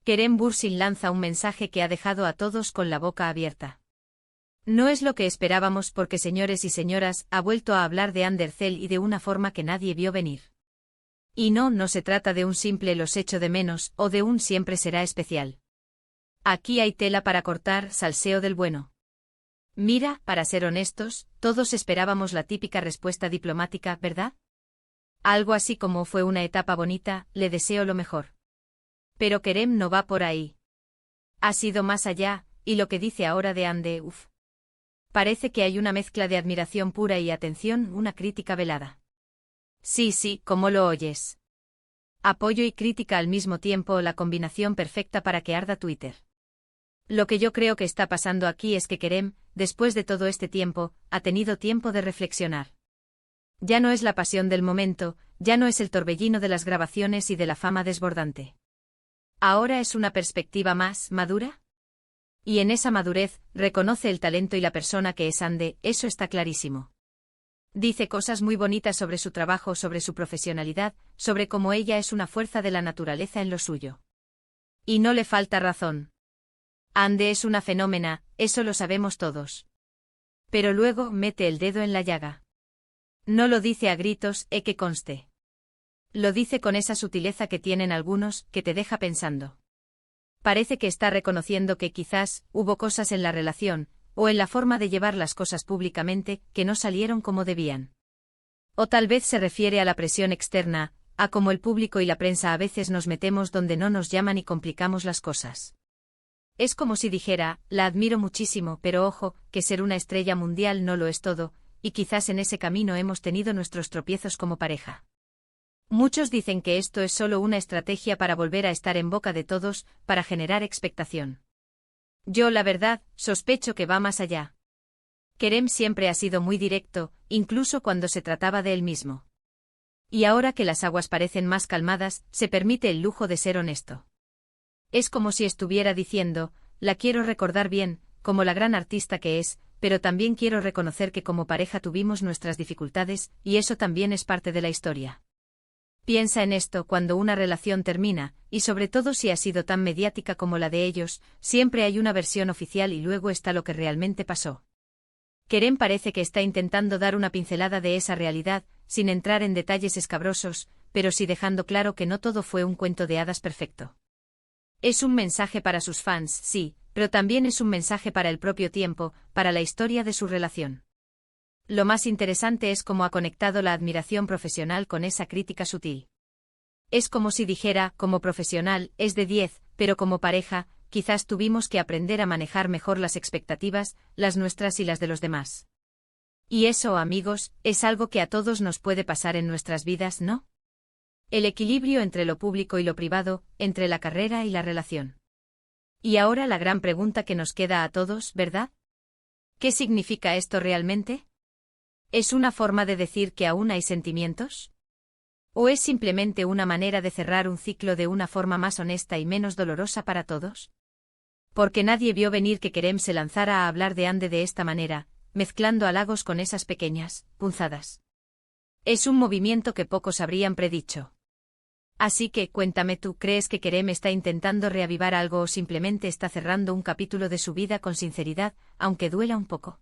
Kerem Bürsin lanza un mensaje que ha dejado a todos con la boca abierta. No es lo que esperábamos porque, señores y señoras, ha vuelto a hablar de Andercel y de una forma que nadie vio venir. Y no se trata de un simple los echo de menos o de un siempre será especial. Aquí hay tela para cortar, salseo del bueno. Mira, para ser honestos, todos esperábamos la típica respuesta diplomática, ¿verdad? Algo así como fue una etapa bonita, le deseo lo mejor. Pero Kerem no va por ahí. Ha sido más allá, y lo que dice ahora de Ande, parece que hay una mezcla de admiración pura y atención, una crítica velada. Sí, como lo oyes. Apoyo y crítica al mismo tiempo, la combinación perfecta para que arda Twitter. Lo que yo creo que está pasando aquí es que Kerem, después de todo este tiempo, ha tenido tiempo de reflexionar. Ya no es la pasión del momento, ya no es el torbellino de las grabaciones y de la fama desbordante. Ahora es una perspectiva más madura. Y en esa madurez, reconoce el talento y la persona que es Ande, eso está clarísimo. Dice cosas muy bonitas sobre su trabajo, sobre su profesionalidad, sobre cómo ella es una fuerza de la naturaleza en lo suyo. Y no le falta razón. Ande es una fenómena, eso lo sabemos todos. Pero luego mete el dedo en la llaga. No lo dice a gritos, que conste. Lo dice con esa sutileza que tienen algunos, que te deja pensando. Parece que está reconociendo que quizás hubo cosas en la relación, o en la forma de llevar las cosas públicamente, que no salieron como debían. O tal vez se refiere a la presión externa, a cómo el público y la prensa a veces nos metemos donde no nos llaman y complicamos las cosas. Es como si dijera, la admiro muchísimo, pero ojo, que ser una estrella mundial no lo es todo, y quizás en ese camino hemos tenido nuestros tropiezos como pareja. Muchos dicen que esto es solo una estrategia para volver a estar en boca de todos, para generar expectación. Yo, la verdad, sospecho que va más allá. Kerem siempre ha sido muy directo, incluso cuando se trataba de él mismo. Y ahora que las aguas parecen más calmadas, se permite el lujo de ser honesto. Es como si estuviera diciendo, la quiero recordar bien, como la gran artista que es, pero también quiero reconocer que como pareja tuvimos nuestras dificultades, y eso también es parte de la historia. Piensa en esto cuando una relación termina, y sobre todo si ha sido tan mediática como la de ellos, siempre hay una versión oficial y luego está lo que realmente pasó. Kerem parece que está intentando dar una pincelada de esa realidad, sin entrar en detalles escabrosos, pero sí dejando claro que no todo fue un cuento de hadas perfecto. Es un mensaje para sus fans, sí, pero también es un mensaje para el propio tiempo, para la historia de su relación. Lo más interesante es cómo ha conectado la admiración profesional con esa crítica sutil. Es como si dijera, como profesional, es de 10, pero como pareja, quizás tuvimos que aprender a manejar mejor las expectativas, las nuestras y las de los demás. Y eso, amigos, es algo que a todos nos puede pasar en nuestras vidas, ¿no? El equilibrio entre lo público y lo privado, entre la carrera y la relación. Y ahora la gran pregunta que nos queda a todos, ¿verdad? ¿Qué significa esto realmente? ¿Es una forma de decir que aún hay sentimientos? ¿O es simplemente una manera de cerrar un ciclo de una forma más honesta y menos dolorosa para todos? Porque nadie vio venir que Kerem se lanzara a hablar de Ande de esta manera, mezclando halagos con esas pequeñas punzadas. Es un movimiento que pocos habrían predicho. Así que, cuéntame tú, ¿crees que Kerem está intentando reavivar algo o simplemente está cerrando un capítulo de su vida con sinceridad, aunque duela un poco?